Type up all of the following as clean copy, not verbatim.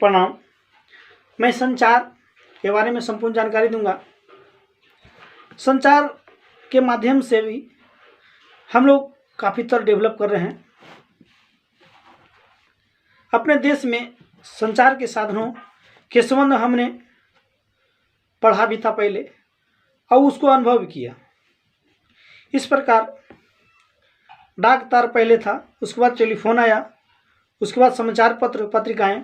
प्रणाम। मैं संचार के बारे में संपूर्ण जानकारी दूंगा। संचार के माध्यम से भी हम लोग काफ़ी तरह डेवलप कर रहे हैं। अपने देश में संचार के साधनों के संबंध हमने पढ़ा भी था पहले और उसको अनुभव भी किया। इस प्रकार डाक तार पहले था, उसके बाद टेलीफोन आया, उसके बाद समाचार पत्र पत्रिकाएं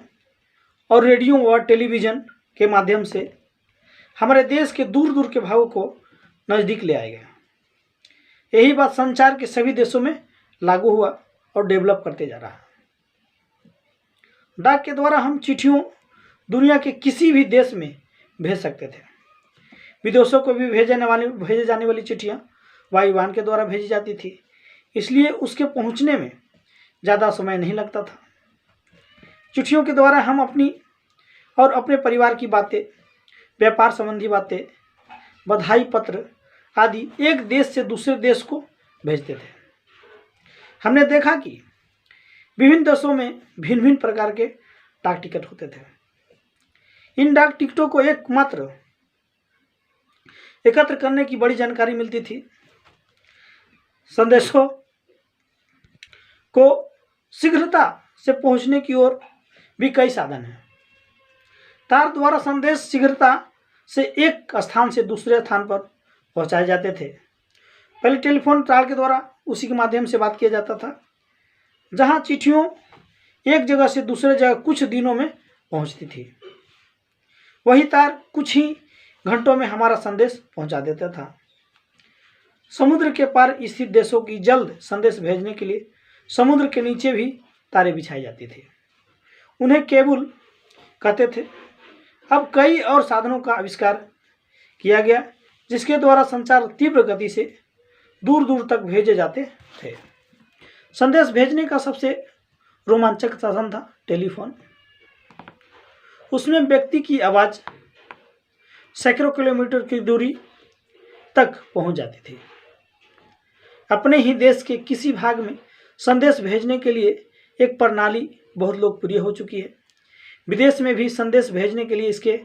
और रेडियो और टेलीविज़न के माध्यम से हमारे देश के दूर दूर के भागों को नज़दीक ले आया गया। यही बात संचार के सभी देशों में लागू हुआ और डेवलप करते जा रहा है। डाक के द्वारा हम चिट्ठियों दुनिया के किसी भी देश में भेज सकते थे। विदेशों को भी भेजे जाने वाली चिट्ठियाँ वायुयान के द्वारा भेजी जाती थी, इसलिए उसके पहुंचने में ज़्यादा समय नहीं लगता था। चिट्ठियों के द्वारा हम अपनी और अपने परिवार की बातें, व्यापार संबंधी बातें, बधाई पत्र आदि एक देश से दूसरे देश को भेजते थे। हमने देखा कि विभिन्न देशों में भिन्न भिन्न प्रकार के डाक टिकट होते थे। इन डाक टिकटों को एकमात्र एकत्र करने की बड़ी जानकारी मिलती थी। संदेशों को शीघ्रता से पहुंचने की ओर भी कई साधन हैं। तार द्वारा संदेश शीघ्रता से एक स्थान से दूसरे स्थान पर पहुंचाए जाते थे। पहले टेलीफोन तार के द्वारा उसी के माध्यम से बात किया जाता था, जहां चिट्ठियों एक जगह से दूसरे जगह कुछ दिनों में पहुंचती थी। वही तार कुछ ही घंटों में हमारा संदेश पहुंचा देता था। समुद्र के पार स्थित देशों की जल्द संदेश भेजने के लिए समुद्र के नीचे भी तारे बिछाई जाती थी। उन्हें केबल कहते थे। अब कई और साधनों का आविष्कार किया गया, जिसके द्वारा संचार तीव्र गति से दूर दूर तक भेजे जाते थे। संदेश भेजने का सबसे रोमांचक साधन था टेलीफोन। उसमें व्यक्ति की आवाज़ सैकड़ों किलोमीटर की दूरी तक पहुंच जाती थी। अपने ही देश के किसी भाग में संदेश भेजने के लिए एक प्रणाली बहुत लोकप्रिय हो चुकी है। विदेश में भी संदेश भेजने के लिए इसके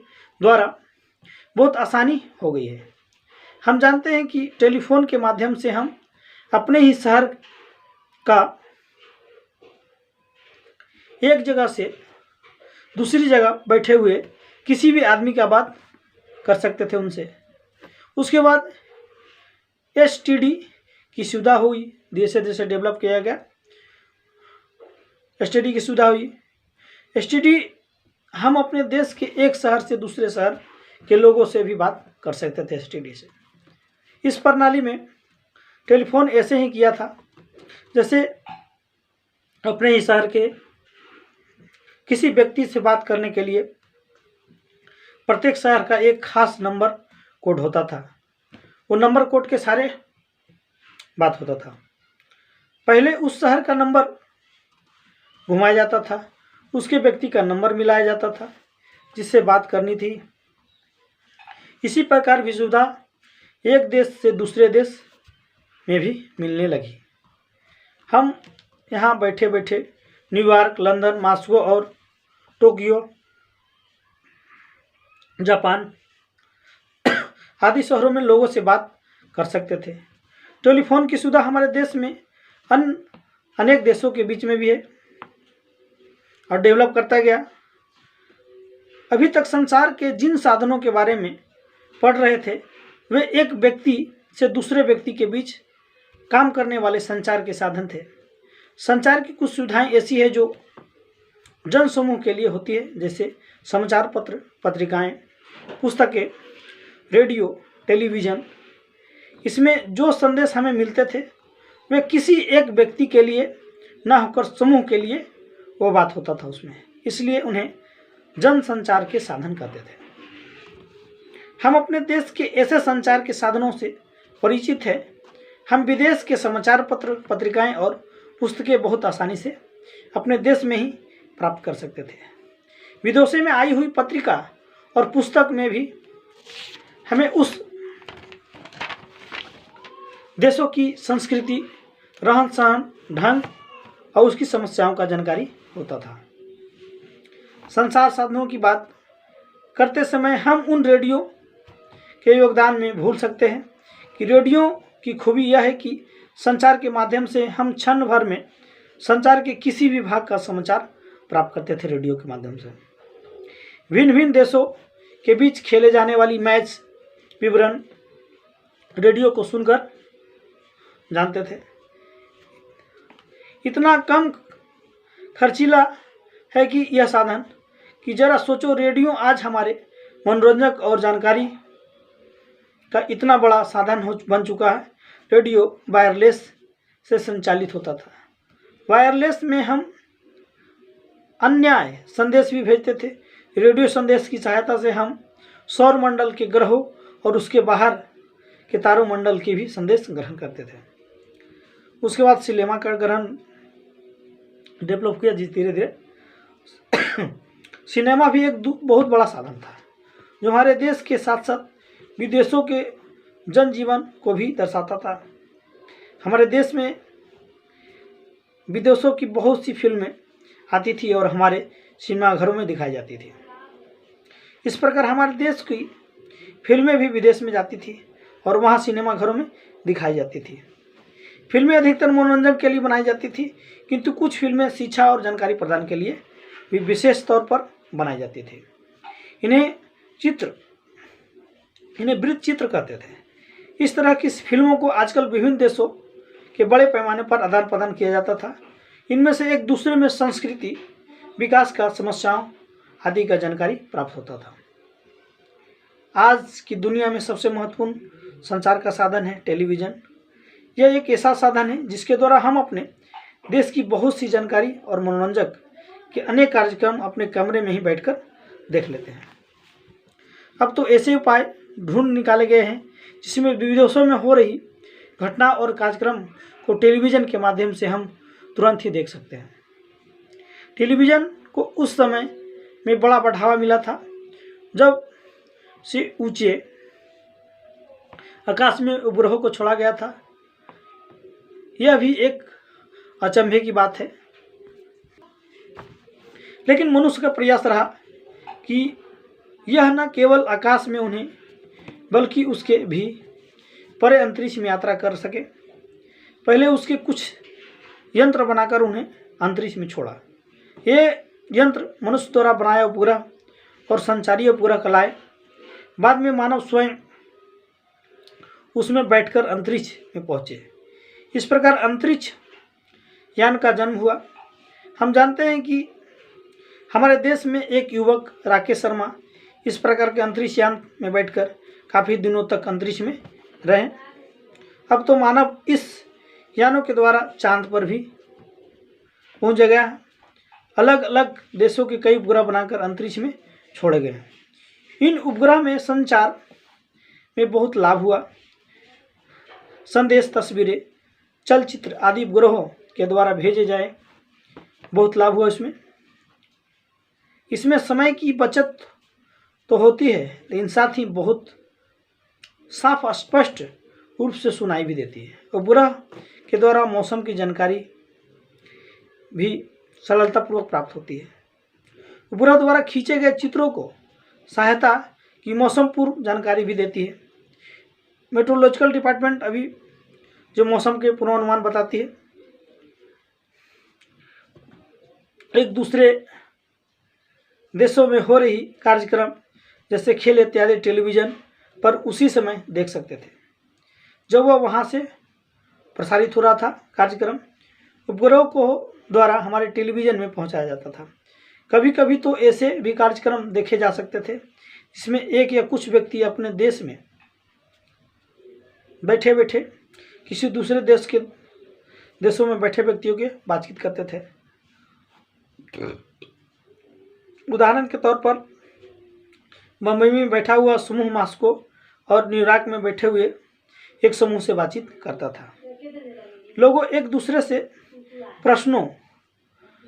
द्वारा बहुत आसानी हो गई है। हम जानते हैं कि टेलीफोन के माध्यम से हम अपने ही शहर का एक जगह से दूसरी जगह बैठे हुए किसी भी आदमी का बात कर सकते थे उनसे। उसके बाद एसटीडी की सुविधा हुई, जैसे जैसे डेवलप किया गया एसटीडी की सुविधा हुई। एसटीडी हम अपने देश के एक शहर से दूसरे शहर के लोगों से भी बात कर सकते थे एसटीडी से। इस प्रणाली में टेलीफोन ऐसे ही किया था जैसे अपने ही शहर के किसी व्यक्ति से बात करने के लिए प्रत्येक शहर का एक खास नंबर कोड होता था। वो नंबर कोड के सारे बात होता था। पहले उस शहर का नंबर घुमाया जाता था, उसके व्यक्ति का नंबर मिलाया जाता था जिससे बात करनी थी। इसी प्रकार की सुविधा एक देश से दूसरे देश में भी मिलने लगी। हम यहाँ बैठे बैठे न्यूयॉर्क, लंदन, मॉस्को और टोक्यो, जापान आदि शहरों में लोगों से बात कर सकते थे। टेलीफोन की सुविधा हमारे देश में अनेक देशों के बीच में भी है और डेवलप करता गया। अभी तक संसार के जिन साधनों के बारे में पढ़ रहे थे वे एक व्यक्ति से दूसरे व्यक्ति के बीच काम करने वाले संचार के साधन थे। संचार की कुछ सुविधाएं ऐसी है जो जन समूह के लिए होती है, जैसे समाचार पत्र पत्रिकाएं, पुस्तकें, रेडियो, टेलीविज़न। इसमें जो संदेश हमें मिलते थे वे किसी एक व्यक्ति के लिए न होकर समूह के लिए वो बात होता था उसमें, इसलिए उन्हें जन संचार के साधन कहते थे। हम अपने देश के ऐसे संचार के साधनों से परिचित हैं। हम विदेश के समाचार पत्र पत्रिकाएं और पुस्तकें बहुत आसानी से अपने देश में ही प्राप्त कर सकते थे। विदेशों में आई हुई पत्रिका और पुस्तक में भी हमें उस देशों की संस्कृति, रहन सहन, ढंग और उसकी समस्याओं का जानकारी होता था। संचार साधनों की बात करते समय हम उन रेडियो के योगदान में भूल सकते हैं कि रेडियो की खूबी यह है कि संचार के माध्यम से हम क्षण भर में संचार के किसी भी भाग का समाचार प्राप्त करते थे। रेडियो के माध्यम से भिन्न भिन्न देशों के बीच खेले जाने वाली मैच विवरण रेडियो को सुनकर जानते थे। इतना कम खर्चीला है कि यह साधन कि जरा सोचो, रेडियो आज हमारे मनोरंजक और जानकारी का इतना बड़ा साधन बन चुका है। रेडियो वायरलेस से संचालित होता था। वायरलेस में हम अन्य संदेश भी भेजते थे। रेडियो संदेश की सहायता से हम सौरमंडल के ग्रहों और उसके बाहर के तारोमंडल के भी संदेश ग्रहण करते थे। उसके बाद सिनेमा का ग्रहण डेवलप किया धीरे धीरे। सिनेमा भी एक बहुत बड़ा साधन था जो हमारे देश के साथ साथ विदेशों के जनजीवन को भी दर्शाता था। हमारे देश में विदेशों की बहुत सी फिल्में आती थी और हमारे सिनेमाघरों में दिखाई जाती थी। इस प्रकार हमारे देश की फिल्में भी विदेश में जाती थी और वहाँ सिनेमाघरों में दिखाई जाती थी। फिल्में अधिकतर मनोरंजन के लिए बनाई जाती थी, किंतु कुछ फिल्में शिक्षा और जानकारी प्रदान के लिए भी विशेष तौर पर बनाई जाती थी। इन्हें वृत्त चित्र कहते थे। इस तरह की फिल्मों को आजकल विभिन्न देशों के बड़े पैमाने पर आदान प्रदान किया जाता था। इनमें से एक दूसरे में संस्कृति, विकास का समस्याओं आदि का जानकारी प्राप्त होता था। आज की दुनिया में सबसे महत्वपूर्ण संचार का साधन है टेलीविज़न। यह एक ऐसा साधन है जिसके द्वारा हम अपने देश की बहुत सी जानकारी और मनोरंजक के अनेक कार्यक्रम अपने कमरे में ही बैठकर देख लेते हैं। अब तो ऐसे उपाय ढूंढ निकाले गए हैं जिसमें विदेशों में हो रही घटना और कार्यक्रम को टेलीविज़न के माध्यम से हम तुरंत ही देख सकते हैं। टेलीविज़न को उस समय में बड़ा बढ़ावा मिला था जब से ऊंचे आकाश में उपग्रहों को छोड़ा गया था। यह भी एक अचंभे की बात है, लेकिन मनुष्य का प्रयास रहा कि यह न केवल आकाश में उन्हें बल्कि उसके भी परे अंतरिक्ष में यात्रा कर सके। पहले उसके कुछ यंत्र बनाकर उन्हें अंतरिक्ष में छोड़ा। ये यंत्र मनुष्य द्वारा बनाया उपग्रह और संचारी उपग्रह कहलाए। बाद में मानव स्वयं उसमें बैठकर अंतरिक्ष में पहुंचे। इस प्रकार अंतरिक्ष यान का जन्म हुआ। हम जानते हैं कि हमारे देश में एक युवक राकेश शर्मा इस प्रकार के अंतरिक्ष यान में बैठकर काफ़ी दिनों तक अंतरिक्ष में रहे। अब तो मानव इस यानों के द्वारा चांद पर भी पहुंच गया है। अलग अलग देशों के कई उपग्रह बनाकर अंतरिक्ष में छोड़े गए हैं। इन उपग्रह में संचार में बहुत लाभ हुआ। संदेश, तस्वीरें, चलचित्र आदि उपग्रहों के द्वारा भेजे जाए, बहुत लाभ हुआ इसमें समय की बचत तो होती है, लेकिन साथ ही बहुत साफ स्पष्ट रूप से सुनाई भी देती है। उपग्रह के द्वारा मौसम की जानकारी भी सरलतापूर्वक प्राप्त होती है। उपग्रह द्वारा खींचे गए चित्रों को सहायता की मौसम पूर्व जानकारी भी देती है। मेट्रोलॉजिकल डिपार्टमेंट अभी जो मौसम के पूर्वानुमान बताती है। एक दूसरे देशों में हो रही कार्यक्रम जैसे खेल इत्यादि टेलीविज़न पर उसी समय देख सकते थे जब वह वहाँ से प्रसारित हो रहा था। कार्यक्रम उपग्रहों को द्वारा हमारे टेलीविज़न में पहुँचाया जाता था। कभी कभी तो ऐसे भी कार्यक्रम देखे जा सकते थे जिसमें एक या कुछ व्यक्ति अपने देश में बैठे बैठे किसी दूसरे देशों में बैठे व्यक्तियों के बातचीत करते थे। उदाहरण के तौर पर मुंबई में बैठा हुआ समूह मॉस्को और न्यूयॉर्क में बैठे हुए एक समूह से बातचीत करता था। लोगों एक दूसरे से प्रश्नों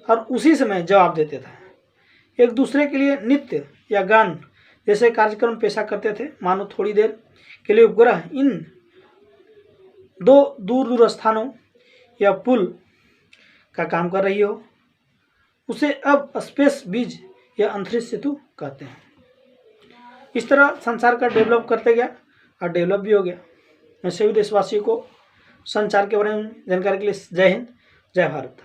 और उसी समय जवाब देते थे। एक दूसरे के लिए नृत्य या गान जैसे कार्यक्रम पेशा करते थे। मानो थोड़ी देर के लिए उपग्रह इन दो दूर दूर स्थानों या पुल का काम कर रही हो। उसे अब स्पेस बीज या अंतरिक्ष सेतु कहते हैं। इस तरह संसार का डेवलप करते गया और डेवलप भी हो गया। मैं सभी देशवासियों को संचार के बारे में जानकारी के लिए जय हिंद, जय भारत।